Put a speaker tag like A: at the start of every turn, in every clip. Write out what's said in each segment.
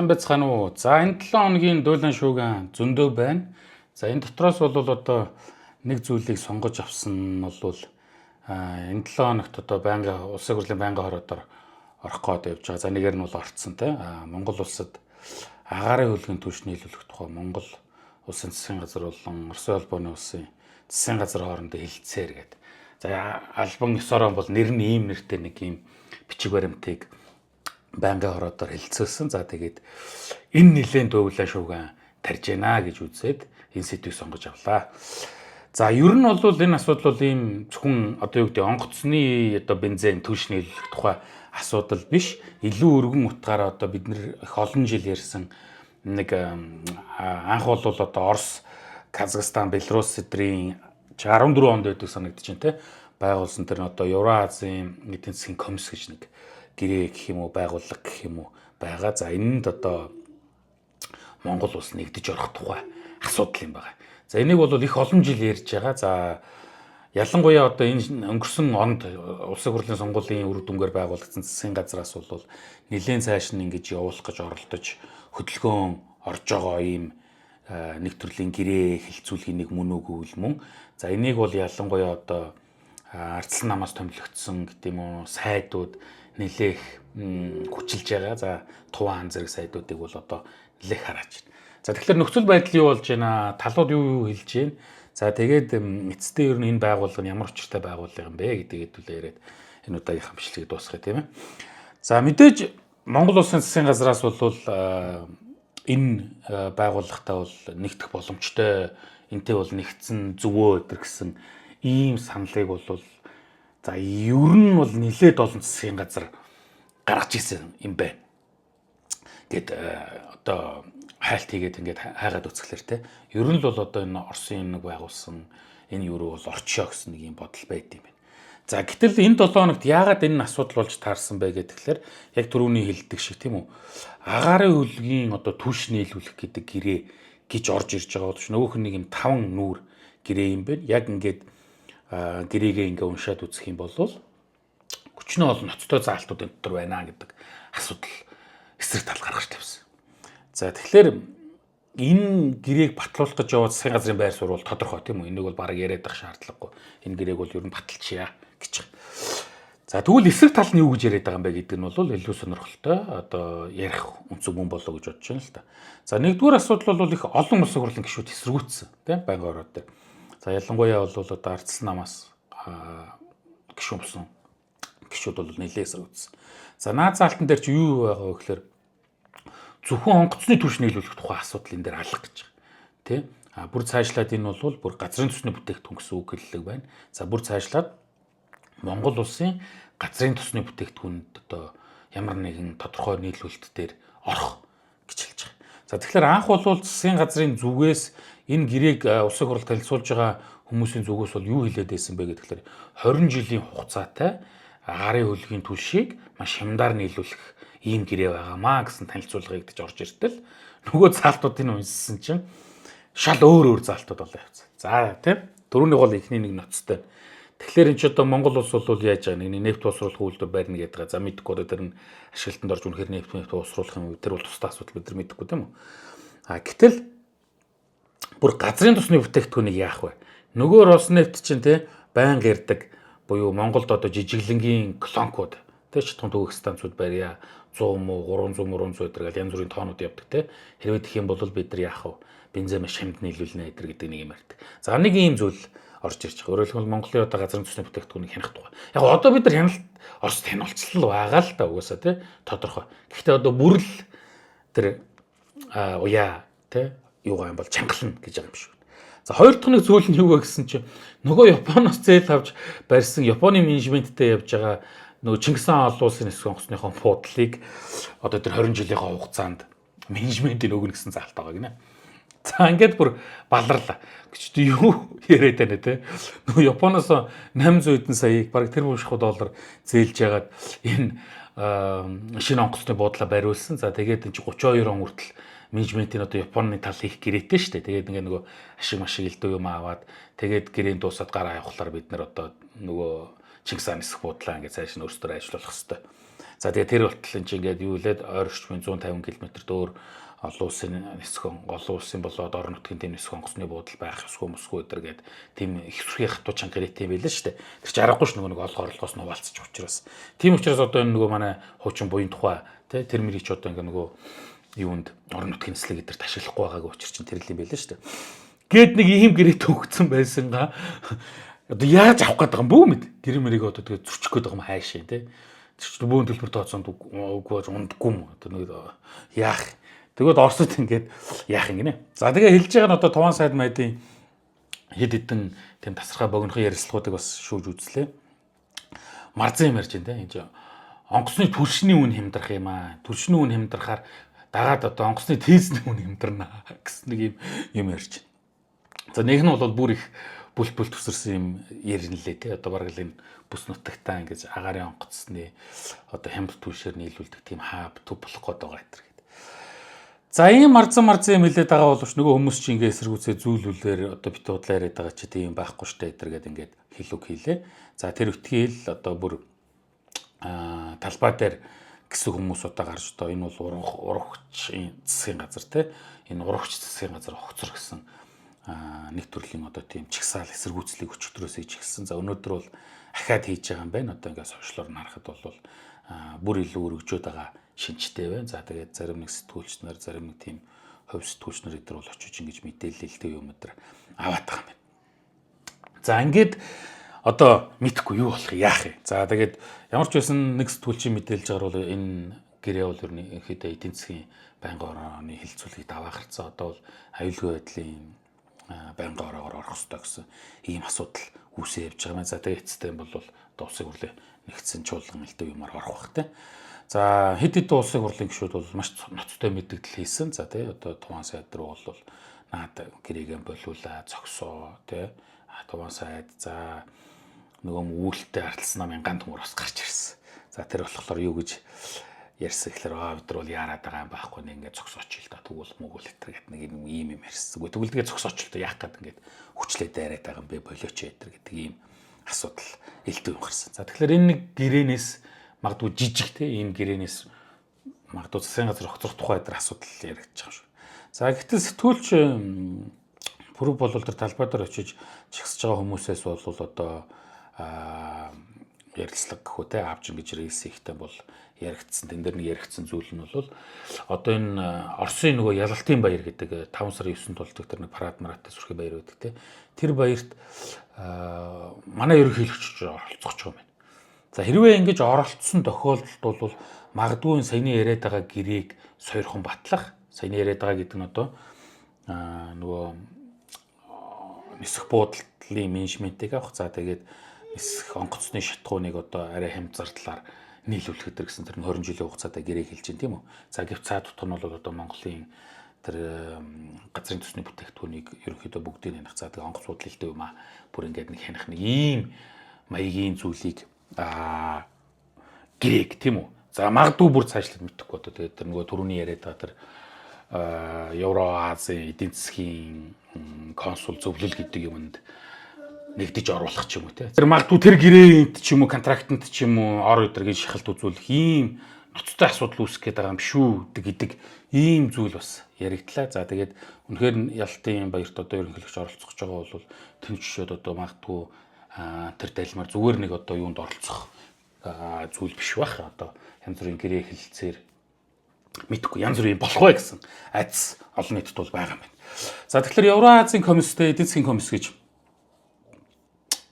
A: Байцгаана уу. За энэ 7 хоногийн дуйлан шууган зөндөө байна. За энэ дотроос бол одоо нэг зүйлийг сонгож авсан нь бол энэ 7 хоногт одоо байнга улсын хурлын байнгын хороод орох гээд явж байгаа. За нэгээр нь бол орцсон те. Монгол улсад агаарын хөлгийн түвшний нийлүүлэх тухай Монгол улсын засгийн газар болон Оросын холбооны улсын засгийн газар хоорондоо хэлэлцээр гээд. За албан ёсороо бол нэр нь ийм нэртэй нэг ийм бичиг баримтыг байнгын хороодоор хэлэлцүүлсэн. За тэгээд энэ нэлээд дууглаа шууган тарж гинэ гэж үзээд энэ сэдвийг сонгож авлаа. За ер нь бол энэ асуудал бол ийм зөвхөн одоо юу гэдэг онгоцны одоо бензин түвшний нийлүүлэх тухай асуудал биш. Илүү өргөн утгаараа одоо бид нэр их олон жил ярьсан нэг анх бол одоо Орос, Казахстан, Беларусь эдрийн 14 онд байдаг санагдаж байна те. Байгуулсан тэр нь одоо Евразийн эдийн засгийн комисс гэж нэг гэрээ гэх юм уу байгууллага гэх юм уу байгаа. За энэнд одоо Монгол улс нэгдэж орох тухай асуудал юм байна. За энийг бол их олон жил ярьж байгаа. За ялангуяа одоо энэ өнгөрсөн онд улсын хурлын сонгуулийн үр дүнгээр байгуулагдсан засгийн газраас бол нэлээд цааш нь ингэж явуулах гэж оролдож хөдөлгөөн орж байгаа ийм нэг төрлийн гэрээ хэлцүүлгийн нэг мөн үгүй л мөн. За энийг бол ялангуяа одоо ардсан намаас томилогдсон гэдэг юм уу сайдууд нэлээх хүчилж байгаа. За Туван зэрэг сайдуудыг бол одоо нэлээх хараач байна. За тэгэхээр нөхцөл байдал юу болж байна? Талууд юу хэлж байна? За тэгээд эцэстээ ер нь энэ байгууллага нь ямар учиртай байгууллага юм бэ гэдгийг хэдүүлээ яриад энэ удаагийн хамшлагыг дуусгая тийм ээ. За мэдээж Монгол улсын засгийн газраас бол энэ байгууллагатай бол нэгдэх боломжтой, энтэй бол нэгдсэн зөвөө өдр гэсэн ийм саналыг бол за ер нь бол нэлээд олон засгийн газар гаргаж ирсэн юм байна. Гэт одоо хайлт хийгээд ингээд хайгаад үзэхлээр те ер нь л бол одоо энэ Оросын нэг байгуулсан энэ юу руу бол орчоо гэсэн нэг юм бодол байд юм байна. За гэтэл энэ 7 хоногт яагаад энэ асуудал болж таарсан бэ гэхээр яг түрүүний хэлдэг шиг тийм үү агаарын хөлгийн одоо түвш нийлүүлэх гэдэг гэрээ гэж орж ирж байгаа боловч нөгөөх нь нэг юм 5 нүүр гэрээ юм байна. Яг ингээд гэрээгээ ингээ уншаад үзэх юм бол хүчнээ олон ноцтой заалтууд энэ дотор байна гэдэг асуудал эсрэг тал гаргаж тавьсан. За тэгэхээр энэ гэрээг батлуулах гэж яваад засгийн газрын байр суурь бол тодорхой тийм үү? Энийг бол бараг яриад байх шаардлагагүй. Энэ гэрээг бол ер нь баталчихъя гэж. За тэгвэл эсрэг тал нь юу гэж яриад байгаа юм бэ гэдэг нь бол илүү сонирхолтой. Одоо ярих үнцэг мөн болоо гэж бодож байна л та. За нэгдүгээр асуудал бол их олон улсын хурлын гишүүд эсэргүүцсэн тийм байнгын ороод дээр. За ялангуяа бол одоо ардсан намаас гишүүн болсон гишүүд бол нэлээд эсэргүүцсэн. За наад заалтан дээр чи юу байгаа вэ гэхээр зөвхөн онгоцны түвш нийлүүлэх тухай асуудал энэ дээр алах гэж байгаа. Тэ? Бүр цаашлаад энэ бол бүр газрын тосны бүтээгдэхүүн гэсэн үг хэллэг байна. За бүр цаашлаад Монгол улсын газрын тосны бүтээгдэхүүнд одоо ямар нэгэн тодорхой нийлүүлэлт дээр орох гэж хэлж байгаа. За тэгэхээр анх бол засгийн газрын зүгээс энэ гэрээг улсын хурл танилцуулж байгаа хүмүүсийн зүгээс бол юу хэлээд байсан бэ гэхээр 20 жилийн хугацаатай агаарын хөлгийн түлшийг маш хямдаар нийлүүлэх ийм гэрээ байгаамаа гэсэн танилцуулгыг гэж орж иртэл нөгөө заалтуудыг уншсан чинь шал өөр заалтууд болоо явцсан. За тийм дөрөвний гол ихний нэг ноцтой. Тэгэхээр энэ ч одоо Монгол улс бол яаж байгаа нэг нефт босруулах үйлдвэр барьна гэдэг. За мэдхгүй одоо тэр нь ашиглалтанд орж үнэхээр нефт босруулах юм уу? Тэр бол тусдаа асуудал бид нар мэдэхгүй тийм үү? Гэтэл бүр газрын тосны бүтээгдэхүүнийг яах вэ? Нөгөө Роснефть чинь те байнга ярддаг буюу Монголд одоо жижиглэнгийн клонкууд те шатхан төгөх станцууд барья 100 муу 300 300 өдр гэл янз бүрийн тоонууд явдаг те хэрвээ тэх юм бол бид нар яах вэ? Бензин маш хямд нийлүүлнэ эдэр гэдэг нэг юм ярьдаг. За нэг ийм зүйл орж ирж байгаа. Өөрөөр хэлбэл Монголын одоо газрын тосны бүтээгдэхүүнийг хянах тухай. Яг одоо бид нар хяналт Оросд хяналтцлал байгаа л да угаасаа те тодорхой. Гэхдээ одоо бүрл тэр уяа те юугаа юм бол чангална гэж байгаа юм шиг. За хоёр дахь нэг зүйл нь юу вэ гэсэн чинь нөгөө Японоос зээл авч барьсан Японы менежменттэй явж байгаа нөгөө Чингис хаан олон улсын нисэх онгоцныхоо буудлыг одоо тэр 20 жилийнхаа хугацаанд менежментийн өгнө гэсэн заалт байгаа гинэ. За ингээд бүр баларлаа. Гэж юу яриад байна те. Нөгөө Японоос 800 хэдэн саяыг бараг тэр бүшгүй доллар зээлж ягаад энэ шинэ онгоцны буудлаа бариулсан. За тэгээд энэ 32 он хүртэл менежментийн одоо Японы тал их гэрээтэй шүү дээ. Тэгээд ингээ нөгөө ашиг машиг илдүү юм аваад тэгээд гэрээн дуусаад гараа явахлаар бид нар одоо нөгөө Чингис хаан нисэх буудлаа ингээ цааш нь өөрсдөө ажиллуулах хэрэгтэй. За тэгээ тэр болтол энэ ингээд юу лээд ойр орчмын 150 км дөөр олон улсын нисхэн, олон улсын болоод орон нутгийн тийм нисхэн онгоцны буудал байх ёсгүй мөсгүй өдр гээд тийм их сурхий хатуу чанга ирэх юм байлаа шүү дээ. Тэр чи аргагүй ш нөгөө нэг олох орлогоос нь хуваалцчих учраас. Тийм учраас одоо энэ нөгөө манай хуучин буян тухай тий тэр мэрийг ч одоо ингээ нөгөө юунд орон нутгийн нислэг гэдэр ташиглахгүй байгаагүй учраас чинь тэр л юм байлаа шүү дээ. Гээд нэг ийм гэрээ төгцсөн байсангаа одоо яаж авах гээд байгаа юм бүү мэд. Гэр мэрийг одоо тэгээ зөрчих гээд байгаа юм хайшаа тий. Бүүн төлбөр тооцоонд үгүй ундаггүй юм. Одоо нэг яах. Тэгвэл Оросд ингээд яах юм гинэ. За тэгээ хэлж байгаа нь одоо Туван сайд майдын хэд хэдэн тийм тасархай богинохын ярилцлагуудыг бас шүүж үзлээ. Марзан юм ярьж байна те. Энд онгоцны түлшний үн хямдрах юм аа. Түлшний үн хямдрахаар дагаад одоо онгоцны тезний үн хямдарна гэсэн нэг юм ярьж байна. За нэг нь бол бүр их бүл төсөрсөн юм яринлээ те. Одоо бараг л энэ бүс нутагтаа ингэж агаарын онгоцны одоо хямд түлшээр нийлүүлдэг тийм хааб төв болох гээд байгаа гэдэг. За ийм марзан юм хэлээд байгаа боловч нөгөө хүмүүс чинь ингээ эсэргүүцээ зүүлүүлээр одоо бит удлаа яриад байгаа чи тийм байхгүй штэ эдэргээд ингээд хэлүг хийлээ. За тэр үтгээл одоо бүр талбай дээр гэсэн хүмүүс одоо гарч одоо энэ бол урагч засгийн газар те энэ урагч засгийн газар огцор гэсэн нэг төрлийн одоо тийм чигсаал эсэргүүцлийг өчигдрөөс хийж эхэлсэн. За өнөөдөр бол ахаад хийж байгаа юм байна. Одоо ингээд сошиалоор нарахад бол бүр илүү өргөжөөд байгаа шинжтэй байна. За тэгээд зарим нэг сэтгүүлч нар, зарим нэг тийм хувь сэтгүүлч нар эдгээр бол очиж ингэж мэдээлэлтэй юм өдр аваад байгаа юм байна. За ингээд одоо мэдхгүй юу болох яах юм. За тэгээд ямар ч байсан нэг сэтгүүлчийн мэдээлж байгаа бол энэ гэрээ бол ерөнхийдөө эдийн засгийн байнгын орооны хилцүүлгийг даваа гарцсан. Одоо бол аюулгүй байдлын байнгын ороогоор орох хэрэгтэй гэсэн ийм асуудал үүсээ явж байгаа юм. За тэгээд эцэстээ бол одоо улсын хурлын нэгдсэн чуулган элдв юмар орох бах те. За хэд хэдэн улсын хурлын гишүүд бол маш ноцтой мэдээлэл хийсэн. За тий одоо Туван сайд руу бол наад гэрээгээ болиулаа, зогсоо тий Туван сайд за нөгөө үүлтэй ардсан намын гант төмөр бас гарч ирсэн. За тэр болохоор юу гэж ярьсан гэхээр бид нар бол яарад байгаа юм байхгүй нэг ингээд зогсооч л да тэгвэл мөгөл гэтэр гэдэг нэг ийм юм ярьсан. Тэгвэл тэгээ зогсооч л да яах гээд ингээд хүчлээ дайраад байгаа юм бэ болооч гэтэр гэдэг ийм асуудал элдв юм гарсан. За тэгэхээр энэ нэг гэрээнээс магадгүй жижиг те ийм гэрээнээс магадгүй засгийн газар огцрох тухай дээр асуудал яригдчих юм шүү. За гэтэл сэтгүүлч бүрэг болол төр талбай дээр очиж чигсэж байгаа хүмүүсээс бол одоо ярилцлага гэхүү те авч ингэж рейс ихтэй бол яригдсан. Тэн дээр нэг яригдсан зүйл нь бол одоо энэ Оросын нөгөө ялалтын баяр гэдэг 5 сарын 9-нд болдог тэр нэг парад мараттай сүрхий баяр байдаг те. Тэр баярт манай ерөнхийлөгч оролцох гэж байгаа юм. За хэрвээ ингэж оролцсон тохиолдолд бол магадгүй саяны яриад байгаа гэрээг сойрхон батлах. Саяны яриад байгаа гэдэг нь одоо нөгөө нисэх буудлын менежментийг авах. За тэгээд нисэх онгоцны шатгууныг одоо арай хямд зардлаар нийлүүлэх гэдэг гэсэн тэр 20 жилийн хугацаатай гэрээг хэлж байна тийм үү. За гэвч цаад утга нь бол одоо Монголын тэр газрын төсний бүтээгдэхүүнийг ерөнхийдөө бүгдийг нэх. За тэгээд онгоц буудлын хэлтэй юм аа. Бүр ингээд нэг хянах нэг ийм маягийн зүйлийг гэрээг тийм үү. За магадгүй бүр цаашлаад мэдэхгүй одоо тэгээд тэр нөгөө түрүүний яриад байгаа тэр Евроазийн эдийн засгийн консул зөвлөл гэдэг юмд нэгдэж оруулах ч юм уу те. Тэр магадгүй тэр гэрээнд ч юм уу контрактанд ч юм уу ор өдргийн шахалт үзүүлэх ийм ноцтой асуудал үүсэх гээд байгаа юм шүү гэдэг ийм зүйл бас яригдлаа. За тэгээд үнэхээр ялтын баярт одоо ерөнхийлөгч оролцох гэж байгаа бол тэнцвчүүд одоо магадгүй тэр дайлмаар зүгээр нэг одоо юунд оролцох зүйл биш байх. Одоо янз бүрийн гэрээ хэлэлцээр мэдхгүй янз бүрийн болох бай гэсэн айдас олон нийтэд бол байгаа юм байна. За тэгэхээр Евразийн комисстэй эдийн засгийн комисс гэж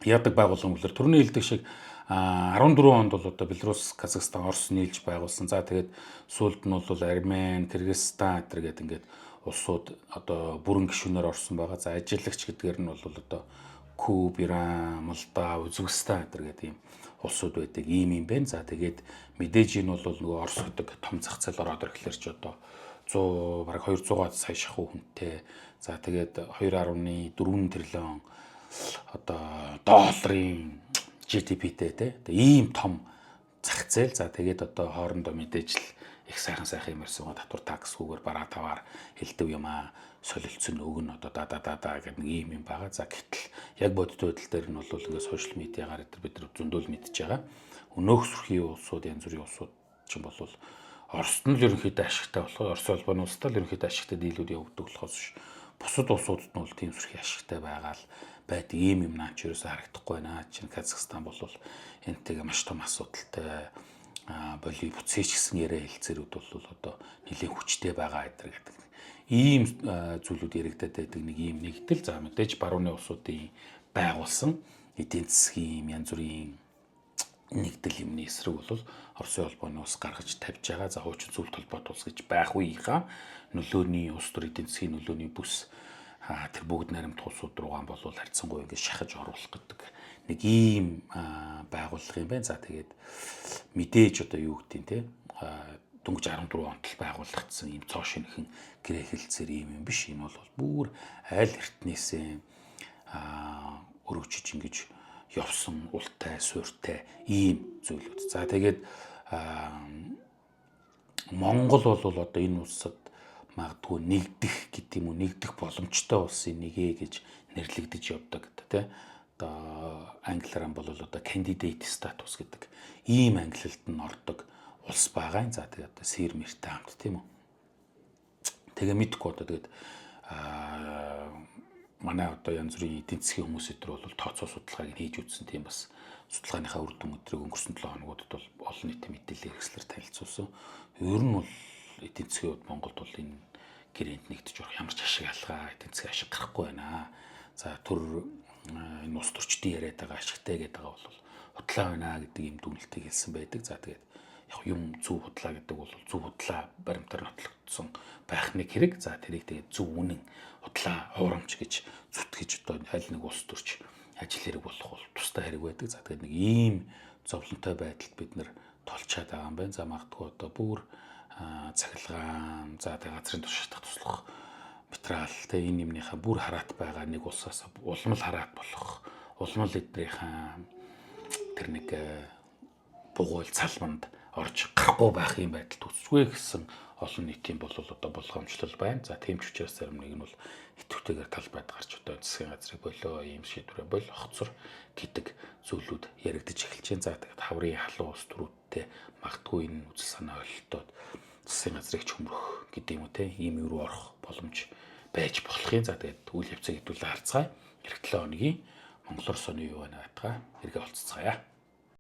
A: яадаг байгууллагын үлээр түрүүний хэлдэг шиг 14 онд бол одоо Беларусь, Казахстан, Орос нийлж байгуулсан. За тэгээд сүүлд нь бол Армен, Кыргызстан гэдэг ингээд улсууд одоо бүрэн гишүүнээр орсон байгаа. За ажиллагч гэдгээр нь бол одоо Куб, Иран, Молдав, Үзбекистан гэдэг ийм улсууд байдаг ийм юм байна. За тэгээд мэдээж энэ бол нөгөө Орос гэдэг том зах зээл ороод ирэхлээр ч одоо 100 бараг 200-аад сая шахуу хүнтэй. За тэгээд 2.4 тэрлэн одоо долларын GDP-тэй те ийм том зах зээл. За тэгээд одоо хоорондоо мэдээж л их сайхан юм ярьсан татвар таксгүйгээр бараа таваар хэлдэв юм аа солилцсон өг нь одоо да гэдэг нэг ийм юм байгаа. За гэтэл яг бодит байдал дээр нь бол ингээд сошиал медиагаар бид нар зөндөл мэдж байгаа. Өнөөх сүрхий улсууд янз бүрийн улсууд чинь бол Оросд нь л ерөнхийдөө ашигтай болохоор Орос улбаны улстай л ерөнхийдөө ашигтай дийлүүд явагддаг болохоос биш. Бусад улсуудад нь бол тийм сүрхий ашигтай байгаа л байдаг ийм юм наач ерөөсөө харагдахгүй байна. Чинь Казахстан бол энэтэйгээ маш том асуудалтай Боливи буцээч гэсэн яриа хэлцээрүүд бол одоо нэлийн хүчтэй байгаа гэдэг. Ийм зүйлүүд яригдаад байдаг нэг ийм нэгдэл за мэдээж барууны улсуудын байгуулсан эдийн засгийн янз бүрийн нэгдэл юмны эсрэг бол Оросын холбооны ус гаргаж тавьж байгаа. За хуучин зөвлөлт холбоот ус гэж байх үеийнхаа нөлөөний улс төр эдийн засгийн нөлөөний бүс тэр бүгд наримт улсууд руугаан бол харьцангуй ингэ шахаж оруулах гэдэг нэг ийм байгууллага юм байна. За тэгээд мэдээж одоо юу гэдэг те дөнгөж 14 онд л байгуулагдсан ийм цоо шинэхэн гэрээ хэлцээр ийм юм биш. Энэ бол бүр айл эртнээсээ өрөвчж ингэж явсан ултай суурьтай ийм зүйлүүд. За тэгээд Монгол бол одоо энэ улсад магадгүй нэгдэх гэдэг юм уу нэгдэх боломжтой улсын нэгэ гэж нэрлэгдэж явдаг гэдэг тийм. Одоо англиар бол одоо candidate status гэдэг ийм ангиллалд нь ордог улс байгаа. За тэгээд одоо сэр мэртэй хамт тийм үү. Тэгээ мэдгүй одоо тэгээд манай одоо янз бүрийн эдийн засгийн хүмүүс өдр бол тооцоо судалгааг хийж үзсэн тийм бас судалгааныхаа үр дүн өдрийг өнгөрсөн 7 хоногудад бол олон нийтийн мэдээлэл хэрэгслэр танилцуулсан. Ер нь бол эдийн засгийн хувьд Монголд бол энэ гэрээнд нэгдэж орох ямар ч ашиг алгаа эдийн засгийн ашиг гарахгүй байна. За төр энэ ус төрчдийн яриад байгаа ашигтай гэдэг байгаа бол худлаа байна гэдэг юм дүгнэлтийг хэлсэн байдаг. За тэгээд яг юм зөв худлаа гэдэг бол зөв худлаа баримтаар нотлогдсон байх нэг хэрэг. За тэрийг тэгээд зөв үнэн худлаа хуурамч гэж зүтгэж одоо аль нэг улс төрч ажил хэрэг болох бол тустай хэрэг байдаг. За тэгээд нэг ийм зовлонтой байдалд бид нэр толчаад байгаа юм байна. За магадгүй одоо бүр цахилгаан за тэгээд газрын туршилтах туслах материал тэ энэ юмныхаа бүр хараат байгаа нэг улсаас улмал хараат болох улмал эдрийнхаа тэр нэг бугуйл цалманд орж гарахгүй байх юм байдалд үсвэ гэсэн олон нийтийн бол одоо болгоомжлол байна. За тийм ч учраас зарим нэг нь бол идэвхтэйгээр талбайд гарч одоо засгийн газрыг болоо ийм шийдвэрээ бол хоцор гэдэг зүйлүүд яригдж эхэлж байна. За тэгээд хаврын халуун ус төрүүдтэй магадгүй энэ үзэл санаа ойлголтод засгийн газрыг чөмрөх гэдэг юм уу те ийм юу руу орох боломж байж болох юм. За тэгээд үйл явцыг хэдүүлээ харцгаая. Эх 7 хоногийн Монгол Орос оны юу байна гэдгээ эргээ олцгаая.